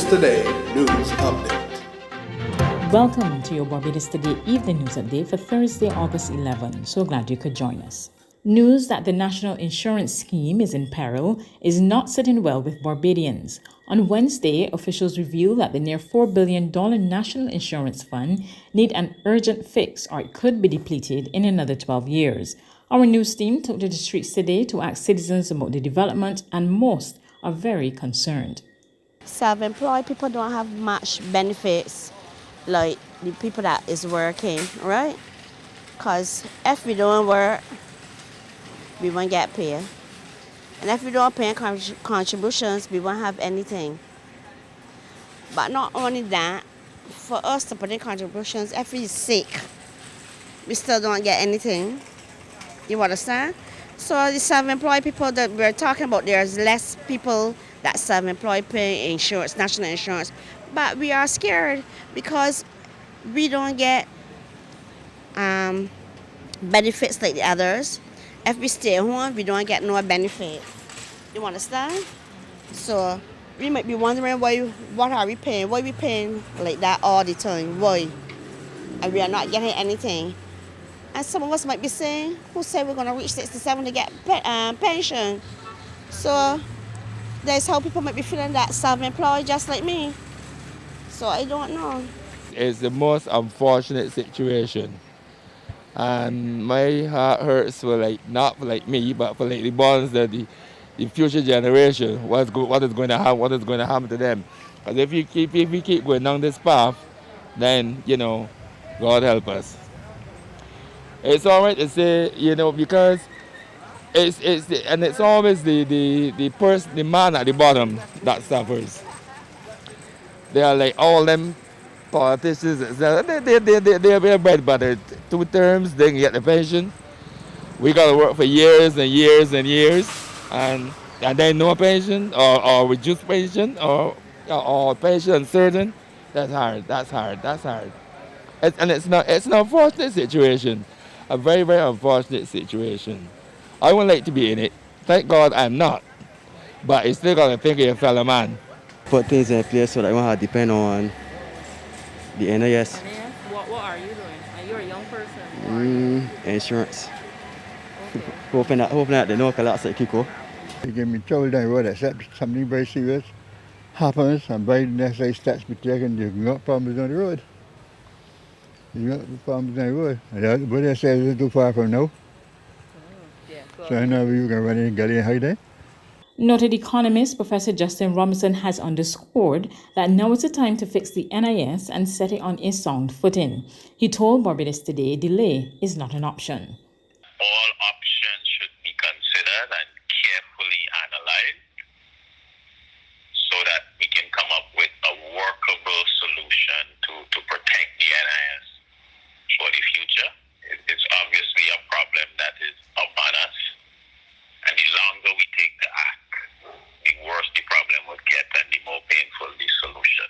Today News Update. Welcome to your Barbados Today Evening News Update for Thursday, August 11. So glad you could join us. News that the national insurance scheme is in peril is not sitting well with Barbadians. On Wednesday, officials revealed that the near $4 billion national insurance fund need an urgent fix or it could be depleted in another 12 years. Our news team took to the streets today to ask citizens about the development, and most are very concerned. Self-employed people don't have much benefits like the people that is working, right? Because if we don't work, we won't get paid. And if we don't pay contributions, we won't have anything. But not only that, for us to put in contributions, if we're sick, we still don't get anything. You understand? So the self-employed people that we're talking about, there's less people that self-employed pay insurance, national insurance. But we are scared because we don't get benefits like the others. If we stay home, we don't get no benefit. You understand? So we might be wondering what are we paying? Why are we paying like that all the time? Why? And we are not getting anything. And some of us might be saying, who said we're going to reach 67 to get pension? So that's how people might be feeling, that self-employed just like me. So I don't know. It's the most unfortunate situation. And my heart hurts for not for me, but for the ones that the future generation, what is going to happen to them. Because if we keep going down this path, then God help us. It's all right to say, because it's always the man at the bottom that suffers. They are like all them politicians. They're bread butter. 2 terms, they can get the pension. We got to work for years and years and years, and then no pension or reduced pension or pension uncertain. That's hard. And it's an unfortunate situation. A very, very unfortunate situation. I wouldn't like to be in it. Thank God I'm not. But you still got to think of your fellow man. Put things in place so that you won't have to depend on the NIS. What are you doing? Are you a young person? Insurance. Okay. hoping that they know a lot of Kiko. They give me trouble down the road except something very serious happens and by the necessary steps be taken, you can got problems on the road. You got problems on the road. And what they say is too far from now. So I know you can run in and get in holiday. Noted economist Professor Justin Robinson has underscored that now is the time to fix the NIS and set it on a sound footing. He told Barbados Today delay is not an option. All options should be considered and carefully analyzed so that we can come up with a workable solution to protect the NIS for the future. It's obviously a problem that is upon us, and the longer we take to act, the worse the problem would get and the more painful the solution.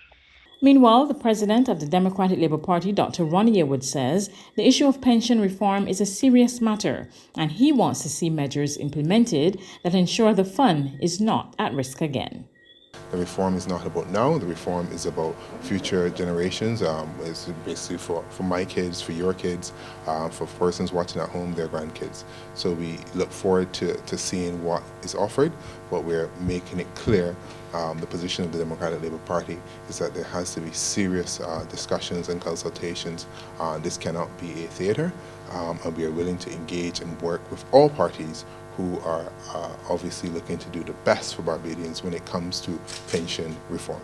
Meanwhile, the president of the Democratic Labour Party, Dr. Ronnie Yearwood, says the issue of pension reform is a serious matter and he wants to see measures implemented that ensure the fund is not at risk again. The reform is not about now, the reform is about future generations. It's basically for my kids, for your kids, for persons watching at home, their grandkids. So we look forward to seeing what is offered, but we're making it clear the position of the Democratic Labour Party is that there has to be serious discussions and consultations. This cannot be a theatre, and we are willing to engage and work with all parties who are obviously looking to do the best for Barbadians when it comes to pension reform.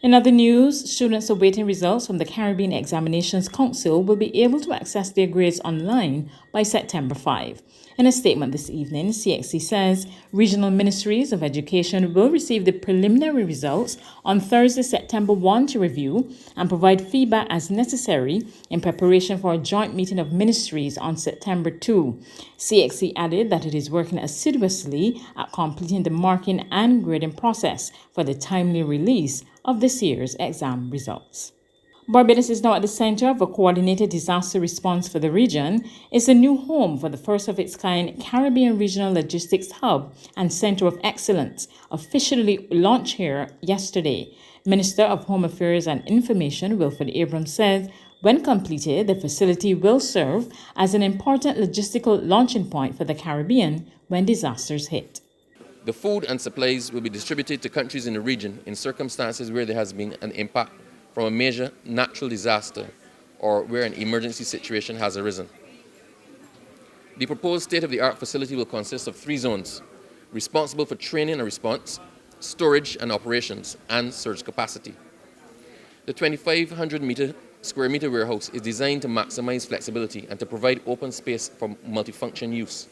In other news, students awaiting results from the Caribbean Examinations Council will be able to access their grades online by September 5. In a statement this evening, CXC says regional ministries of education will receive the preliminary results on Thursday, September 1 to review and provide feedback as necessary in preparation for a joint meeting of ministries on September 2. CXC added that it is working assiduously at completing the marking and grading process for the timely release of this year's exam results. Barbados is now at the center of a coordinated disaster response for the region. It's a new home for the first of its kind Caribbean Regional Logistics Hub and Center of Excellence, officially launched here yesterday. Minister of Home Affairs and Information Wilfred Abrams says when completed, the facility will serve as an important logistical launching point for the Caribbean when disasters hit. The food and supplies will be distributed to countries in the region in circumstances where there has been an impact from a major natural disaster or where an emergency situation has arisen. The proposed state-of-the-art facility will consist of 3 zones, responsible for training and response, storage and operations, and surge capacity. The 2,500 square meter warehouse is designed to maximize flexibility and to provide open space for multifunction use.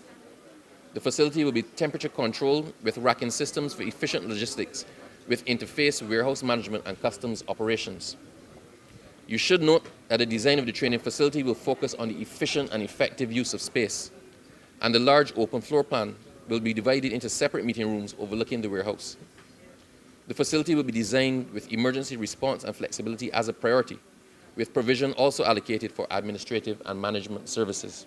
The facility will be temperature controlled with racking systems for efficient logistics with interface warehouse management and customs operations. You should note that the design of the training facility will focus on the efficient and effective use of space, and the large open floor plan will be divided into separate meeting rooms overlooking the warehouse. The facility will be designed with emergency response and flexibility as a priority, with provision also allocated for administrative and management services.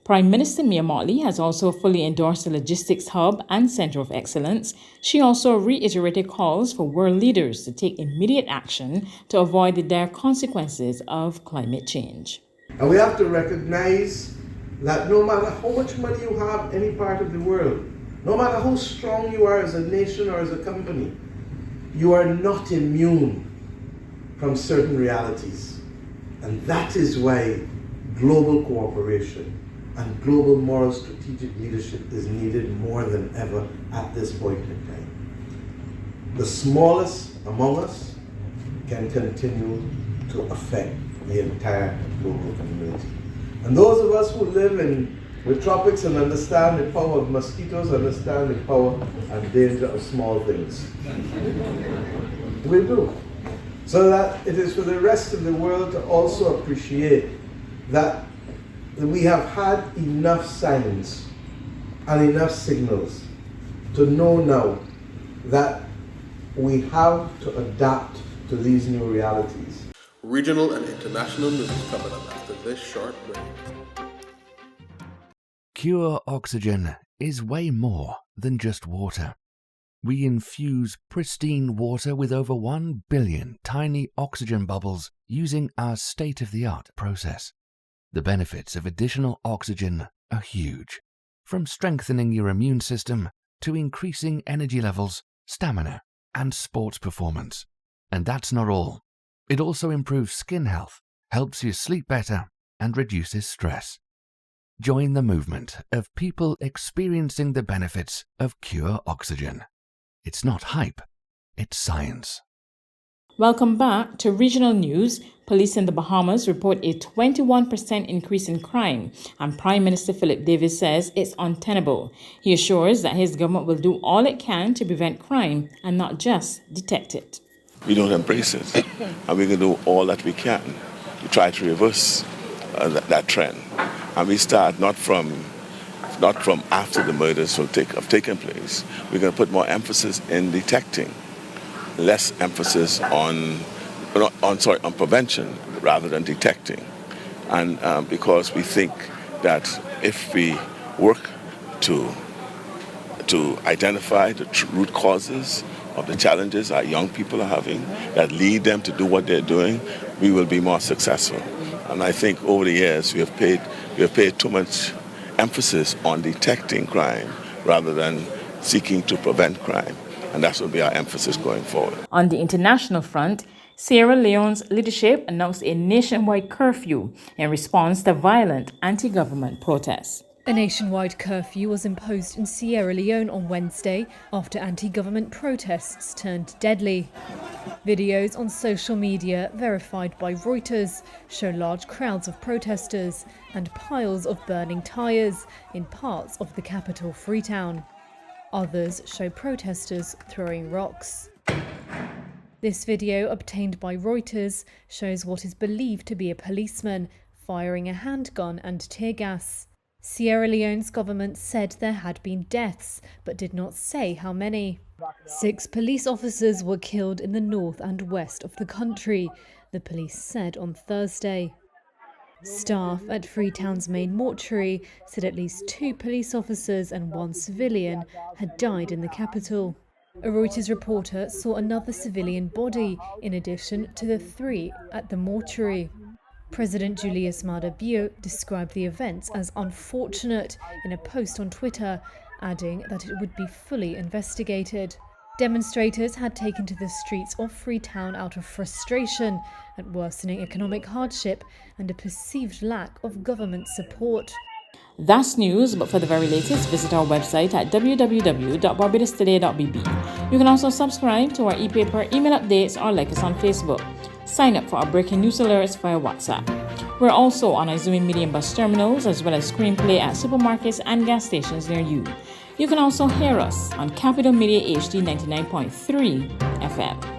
Prime Minister Mia Mottley has also fully endorsed the logistics hub and centre of excellence. She also reiterated calls for world leaders to take immediate action to avoid the dire consequences of climate change. And we have to recognize that no matter how much money you have in any part of the world, no matter how strong you are as a nation or as a company, you are not immune from certain realities. And that is why global cooperation and global moral strategic leadership is needed more than ever at this point in time. The smallest among us can continue to affect the entire global community. And those of us who live in the tropics and understand the power of mosquitoes, understand the power and danger of small things. We do. So that it is for the rest of the world to also appreciate that we have had enough signs and enough signals to know now that we have to adapt to these new realities. Regional and international news coming up after this short break. Pure oxygen is way more than just water. We infuse pristine water with over 1 billion tiny oxygen bubbles using our state-of-the-art process. The benefits of additional oxygen are huge, from strengthening your immune system to increasing energy levels, stamina, and sports performance. And that's not all. It also improves skin health, helps you sleep better, and reduces stress. Join the movement of people experiencing the benefits of pure oxygen. It's not hype, it's science. Welcome back to Regional News. Police in the Bahamas report a 21% increase in crime, and Prime Minister Philip Davis says it's untenable. He assures that his government will do all it can to prevent crime and not just detect it. We don't embrace it, and we can do all that we can to try to reverse that trend. And we start not from after the murders have taken place. We're going to put more emphasis in detecting, less emphasis on prevention rather than detecting. And because we think that if we work to identify the root causes of the challenges our young people are having that lead them to do what they're doing, we will be more successful. And I think over the years we have paid too much emphasis on detecting crime rather than seeking to prevent crime. And that will be our emphasis going forward. On the international front, Sierra Leone's leadership announced a nationwide curfew in response to violent anti-government protests. A nationwide curfew was imposed in Sierra Leone on Wednesday after anti-government protests turned deadly. Videos on social media, verified by Reuters, show large crowds of protesters and piles of burning tyres in parts of the capital Freetown. Others show protesters throwing rocks. This video, obtained by Reuters, shows what is believed to be a policeman firing a handgun and tear gas. Sierra Leone's government said there had been deaths, but did not say how many. 6 police officers were killed in the north and west of the country, the police said on Thursday. Staff at Freetown's main mortuary said at least 2 police officers and 1 civilian had died in the capital. A Reuters reporter saw another civilian body, in addition to the 3 at the mortuary. President Julius Maada Bio described the events as unfortunate in a post on Twitter, adding that it would be fully investigated. Demonstrators had taken to the streets of Freetown out of frustration at worsening economic hardship and a perceived lack of government support. That's news, but for the very latest, visit our website at www.barbadostoday.bb. You can also subscribe to our e-paper, email updates, or like us on Facebook. Sign up for our breaking news alerts via WhatsApp. We're also on our Zoom Medium bus terminals, as well as screenplay at supermarkets and gas stations near you. You can also hear us on Capital Media HD 99.3 FM.